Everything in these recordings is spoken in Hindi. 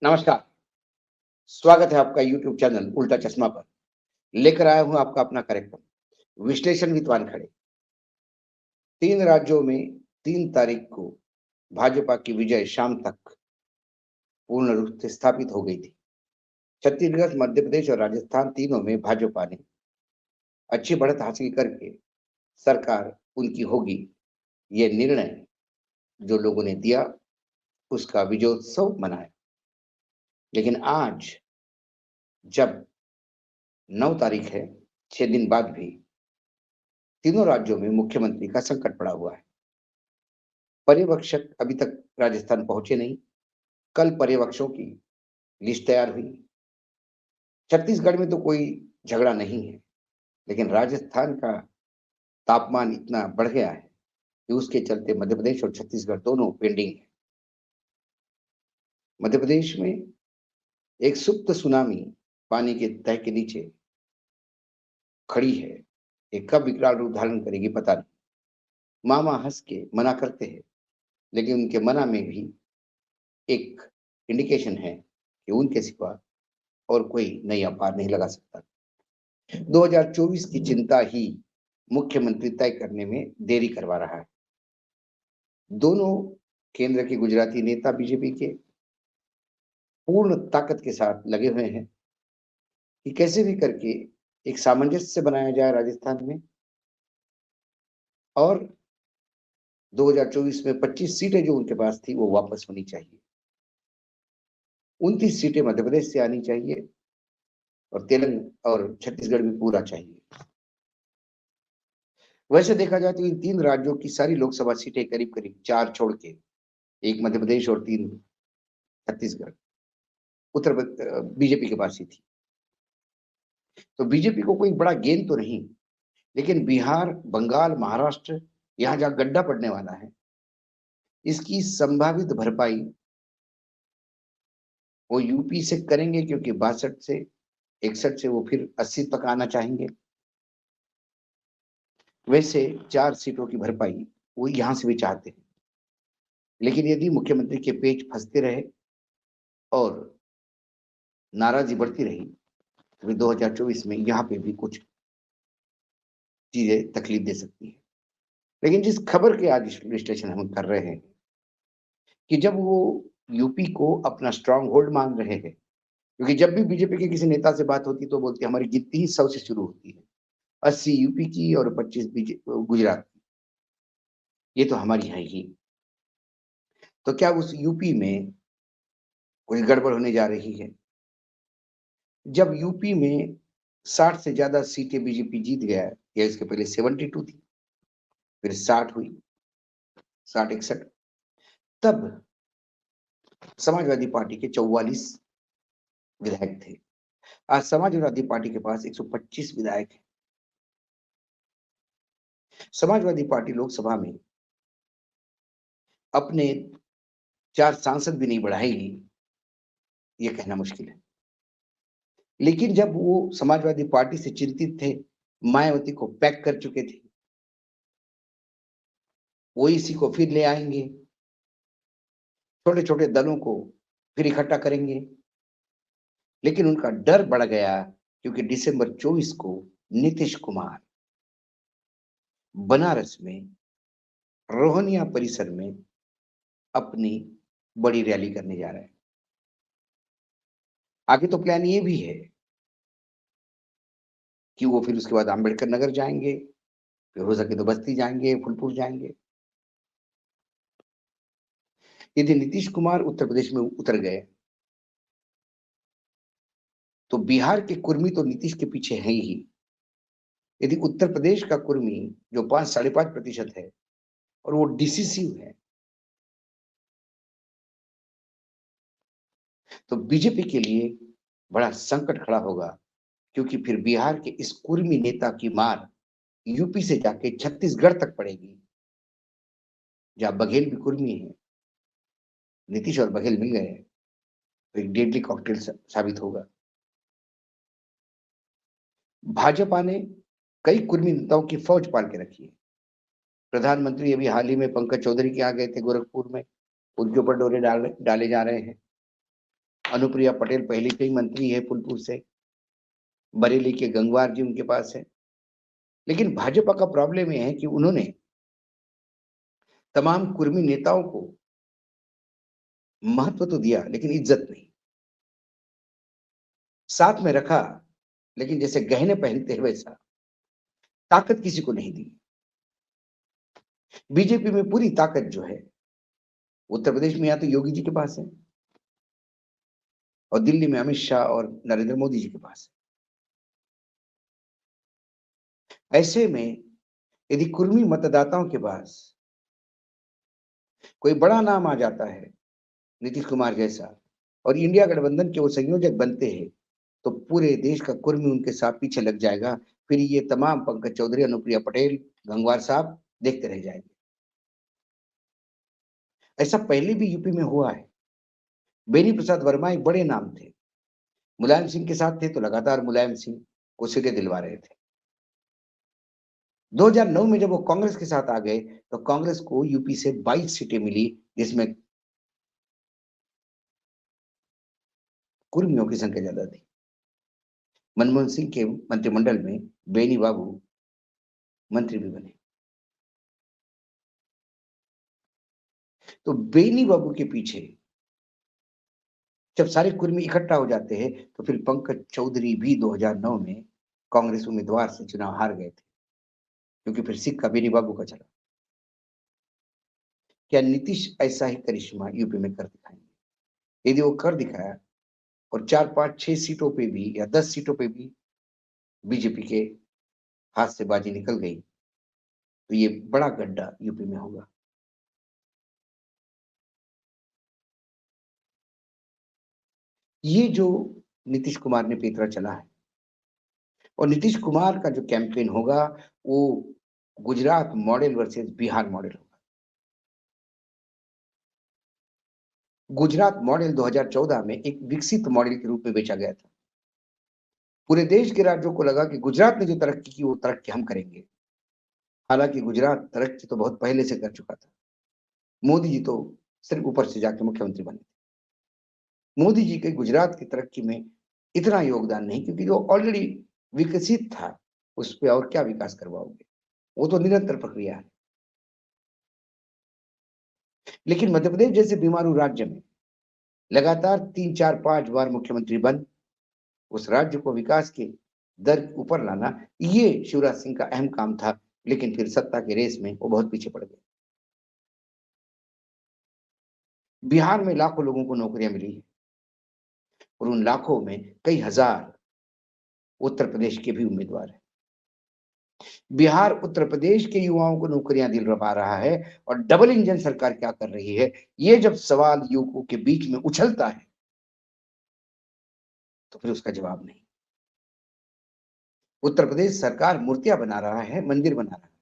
नमस्कार, स्वागत है आपका यूट्यूब चैनल उल्टा चश्मा पर। लेकर आया हूँ आपका अपना कार्यक्रम विश्लेषण विद वानखड़े। 3 राज्यों में 3 तारीख को भाजपा की विजय शाम तक पूर्ण रूप से स्थापित हो गई थी। छत्तीसगढ़, मध्य प्रदेश और राजस्थान तीनों में भाजपा ने अच्छी बढ़त हासिल करके सरकार उनकी होगी, ये निर्णय जो लोगों ने दिया, उसका विजयोत्सव मनाया। लेकिन आज जब 9 तारीख है, 6 दिन बाद भी तीनों राज्यों में मुख्यमंत्री का संकट पड़ा हुआ है। पर्यवेक्षक अभी तक राजस्थान पहुंचे नहीं। कल पर्यवेक्षकों की लिस्ट तैयार हुई। छत्तीसगढ़ में तो कोई झगड़ा नहीं है, लेकिन राजस्थान का तापमान इतना बढ़ गया है कि उसके चलते मध्य प्रदेश और छत्तीसगढ़ दोनों पेंडिंग है। मध्य प्रदेश में एक सुप्त सुनामी पानी के तह के नीचे खड़ी है। ये कब विकराल रूप धारण करेगी पता नहीं। मामा हंस के मना करते हैं, लेकिन उनके मना में भी एक इंडिकेशन है कि उनके सिवा और कोई नैया पार नहीं लगा सकता। 2024 की चिंता ही मुख्यमंत्री तय करने में देरी करवा रहा है। दोनों केंद्र के गुजराती नेता बीजेपी के पूर्ण ताकत के साथ लगे हुए हैं कि कैसे भी करके एक सामंजस्य बनाया जाए राजस्थान में और 2024 में 25 सीटें जो उनके पास थी वो वापस होनी चाहिए। 29 सीटें मध्य प्रदेश से आनी चाहिए और तेलंगाना और छत्तीसगढ़ भी पूरा चाहिए। वैसे देखा जाए तो इन 3 राज्यों की सारी लोकसभा सीटें करीब-करीब 4 छोड़ के 1 मध्य प्रदेश और 3 छत्तीसगढ़ बीजेपी के पास ही थी। तो बीजेपी को कोई बड़ा गेन तो नहीं, लेकिन बिहार, बंगाल, महाराष्ट्र यहाँ जहाँ गड्ढा पड़ने वाला है, इसकी संभावित भरपाई वो यूपी से करेंगे क्योंकि 62 से 61 से वो फिर 80 तक आना चाहेंगे। वैसे 4 सीटों की भरपाई वो यहाँ से भी चाहते हैं। लेकिन यदि मुख्यमंत्री के पेच फँसते रहे और नाराज़गी बढ़ती रही, तो 2024 में यहाँ पे भी कुछ चीज़ें तकलीफ दे सकती हैं। लेकिन जिस खबर के आज विश्लेषण हम कर रहे हैं कि जब वो यूपी को अपना स्ट्रॉन्ग होल्ड मान रहे हैं, क्योंकि जब भी बीजेपी के किसी नेता से बात होती है तो बोलते हैं हमारी गिनती ही 100 से शुरू होती है। 80 यूपी की और 25 गुजरात की। ये तो हमारी है ही। तो क्या उस यूपी में कोई गड़बड़ होने जा रही है? जब यूपी में 60 से ज़्यादा सीटें बीजेपी जीत गया है, या इसके पहले 72 थी, फिर 60 हुई, 60-61, तब समाजवादी पार्टी के 44 विधायक थे। आज समाजवादी पार्टी के पास 125 विधायक हैं। समाजवादी पार्टी लोकसभा में अपने 4 सांसद भी नहीं बढ़ाएगी, ये कहना मुश्किल है। लेकिन जब वो समाजवादी पार्टी से चिंतित थे, मायावती को पैक कर चुके थे, वो इसी को फिर ले आएँगे, छोटे-छोटे दलों को फिर इकट्ठा करेंगे। लेकिन उनका डर बढ़ गया क्योंकि दिसंबर 24 को नीतीश कुमार बनारस में रोहनिया परिसर में अपनी बड़ी रैली करने जा रहे हैं। आगे तो प्लान ये भी है कि वो फिर उसके बाद अम्बेडकर नगर जाएँगे, फिर हो सके तो बस्ती जाएँगे, फूलपुर जाएँगे। यदि नीतीश कुमार उत्तर प्रदेश में उतर गए, तो बिहार के कुर्मी तो नीतीश के पीछे हैं ही। यदि उत्तर प्रदेश का कुर्मी जो 5 साढ़े 5% है और वो डिसिसिव है, तो बीजेपी के लिए बड़ा संकट खड़ा होगा, क्योंकि फिर बिहार के इस कुर्मी नेता की मार यूपी से जाके छत्तीसगढ़ तक पड़ेगी, जहाँ बघेल भी कुर्मी है। नीतीश और बघेल मिल गए, तो एक डेडली कॉकटेल साबित होगा। भाजपा ने कई कुर्मी नेताओं की फौज पाल के रखी है। प्रधानमंत्री अभी हाल ही में पंकज चौधरी के यहाँ गए थे गोरखपुर में, उनके ऊपर डोरे डाले जा रहे हैं। अनुप्रिया पटेल पहले से ही मंत्री है फूलपुर से, बरेली के गंगवार जी उनके पास है। लेकिन भाजपा का प्रॉब्लम यह है कि उन्होंने तमाम कुर्मी नेताओं को महत्व तो दिया लेकिन इज्जत नहीं, साथ में रखा लेकिन जैसे गहने पहनते हैं वैसा, ताकत किसी को नहीं दी। बीजेपी में पूरी ताकत जो है उत्तर प्रदेश में या तो योगी जी के पास है और दिल्ली में अमित शाह और नरेंद्र मोदी जी के पास है। ऐसे में यदि कुर्मी मतदाताओं के पास कोई बड़ा नाम आ जाता है नीतीश कुमार जैसा और इंडिया गठबंधन के वो संयोजक बनते हैं, तो पूरे देश का कुर्मी उनके साथ पीछे लग जाएगा। फिर ये तमाम पंकज चौधरी, अनुप्रिया पटेल, गंगवार साहब देखते रह जाएंगे। ऐसा पहले भी यूपी में हुआ है। बेनी प्रसाद वर्मा एक बड़े नाम थे, मुलायम सिंह के साथ थे तो लगातार मुलायम सिंह को सीटें दिलवा रहे थे। 2009 में जब वो कांग्रेस के साथ आ गए तो कांग्रेस को यूपी से 22 सीटें मिली, जिसमें कुर्मियों की संख्या ज्यादा थी। मनमोहन सिंह के मंत्रिमंडल में बेनी बाबू मंत्री भी बने। तो बेनी बाबू के पीछे जब सारे कुर्मी इकट्ठा हो जाते हैं तो फिर पंकज चौधरी भी 2009 में कांग्रेस उम्मीदवार से चुनाव हार गए थे, क्योंकि फिर सिक्का बेनी बाबू का चला। क्या नीतीश ऐसा ही करिश्मा यूपी में कर दिखाएंगे? यदि वो कर दिखाया और 4, 5, 6 सीटों पे भी या 10 सीटों पे भी बीजेपी के हाथ से बाजी निकल गई तो ये बड़ा गड्ढा यूपी में होगा। ये जो नीतीश कुमार ने पेतरा चला है और नीतीश कुमार का जो कैंपेन होगा वो Gujarat model versus Bihar model होगा। गुजरात मॉडल 2014 में एक विकसित मॉडल के रूप में बेचा गया था। पूरे देश के राज्यों को लगा कि गुजरात ने जो तरक्की की वो तरक्की हम करेंगे। हालांकि गुजरात तरक्की तो बहुत पहले से कर चुका था। मोदी जी तो सिर्फ ऊपर से जाके मुख्यमंत्री बने थे। मोदी जी के गुजरात की तरक्की में इतना योगदान नहीं, क्योंकि जो ऑलरेडी विकसित था उस पर और क्या विकास करवाओगे, वो तो निरंतर प्रक्रिया है। लेकिन मध्य प्रदेश जैसे बीमारू राज्य में लगातार 3, 4, 5 बार मुख्यमंत्री बन उस राज्य को विकास के दर ऊपर लाना, ये शिवराज सिंह का अहम काम था। लेकिन फिर सत्ता के रेस में वो बहुत पीछे पड़ गए। बिहार में लाखों लोगों को नौकरियां मिली है और उन लाखों में कई हजार उत्तर प्रदेश के भी उम्मीदवार हैं। बिहार उत्तर प्रदेश के युवाओं को नौकरियां दिलवा रहा है और डबल इंजन सरकार क्या कर रही है, ये जब सवाल युवकों के बीच में उछलता है तो फिर उसका जवाब नहीं। उत्तर प्रदेश सरकार मूर्तियां बना रहा है, मंदिर बना रहा है,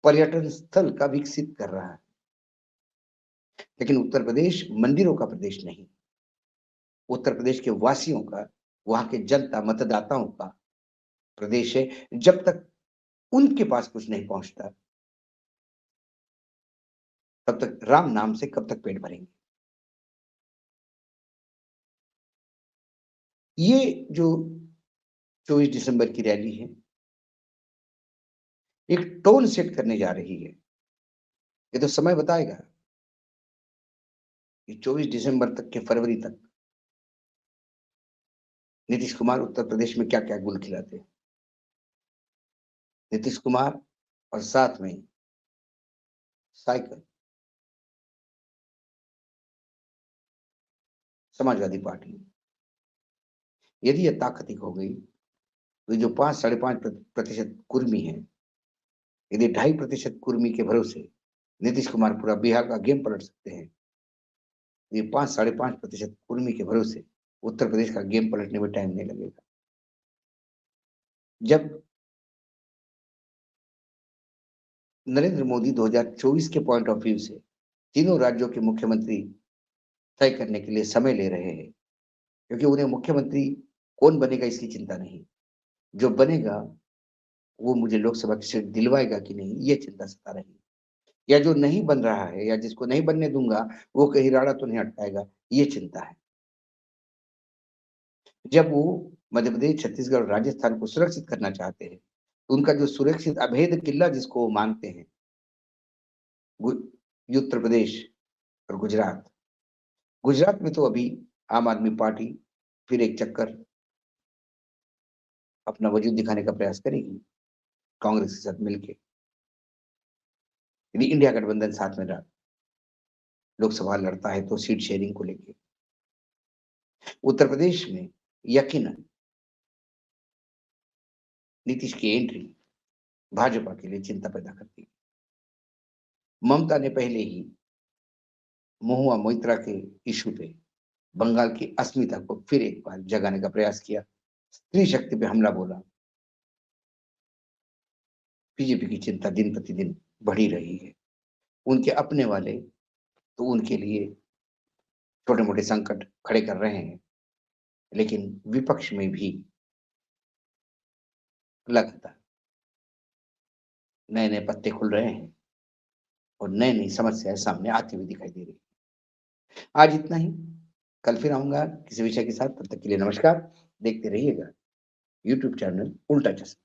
पर्यटन स्थल का विकसित कर रहा है, लेकिन उत्तर प्रदेश मंदिरों का प्रदेश नहीं। उत्तर प्रदेश के वासियों का, वहां के जनता मतदाताओं का प्रदेश है। जब तक उनके पास कुछ नहीं पहुंचता तब तक राम नाम से कब तक पेट भरेंगे। ये जो 24 दिसंबर की रैली है एक टोन सेट करने जा रही है। ये तो समय बताएगा कि 24 दिसंबर तक के फरवरी तक नीतीश कुमार उत्तर प्रदेश में क्या क्या गुल खिलाते हैं। नीतीश कुमार और साथ में साइकिल, समाजवादी पार्टी, यदि यह ताकत हो गई तो जो 5, 5.5% कुर्मी है, यदि 2.5% कुर्मी के भरोसे नीतीश कुमार पूरा बिहार का गेम पलट सकते हैं, ये 5, 5.5% कुर्मी के भरोसे उत्तर प्रदेश का गेम पलटने में टाइम नहीं लगेगा। जब नरेंद्र मोदी 2024 के पॉइंट ऑफ व्यू से तीनों राज्यों के मुख्यमंत्री तय करने के लिए समय ले रहे हैं, क्योंकि उन्हें मुख्यमंत्री कौन बनेगा इसकी चिंता नहीं, जो बनेगा वो मुझे लोकसभा की सीट दिलवाएगा कि नहीं ये चिंता सता रही है। या जो नहीं बन रहा है या जिसको नहीं बनने दूंगा वो कहीं राड़ा तो नहीं अटकाएगा, ये चिंता है। जब वो मध्य प्रदेश, छत्तीसगढ़ और राजस्थान को सुरक्षित करना चाहते हैं, तो उनका जो सुरक्षित अभेद किला जिसको वो मानते हैं, ये उत्तर प्रदेश और गुजरात। गुजरात में तो अभी आम आदमी पार्टी फिर एक चक्कर अपना वजूद दिखाने का प्रयास करेगी कांग्रेस के साथ मिलकर। यदि इंडिया गठबंधन साथ में रहा, लोकसभा लड़ता है तो सीट शेयरिंग को लेके उत्तर प्रदेश में यकीनन नीतीश की एंट्री भाजपा के लिए चिंता पैदा करती है। ममता ने पहले ही महुआ मोइत्रा के इशू पे बंगाल की अस्मिता को फिर एक बार जगाने का प्रयास किया, स्त्री शक्ति पे हमला बोला। बीजेपी की चिंता दिन प्रतिदिन बढ़ी रही है। उनके अपने वाले तो उनके लिए छोटे मोटे संकट खड़े कर रहे हैं, लेकिन विपक्ष में भी लगातार नए नए पत्ते खुल रहे हैं और नई नई समस्याएं सामने आती हुई दिखाई दे रही है। आज इतना ही, कल फिर आऊंगा किसी विषय के साथ। तब तक के लिए नमस्कार। देखते रहिएगा यूट्यूब चैनल उल्टा चश्मा।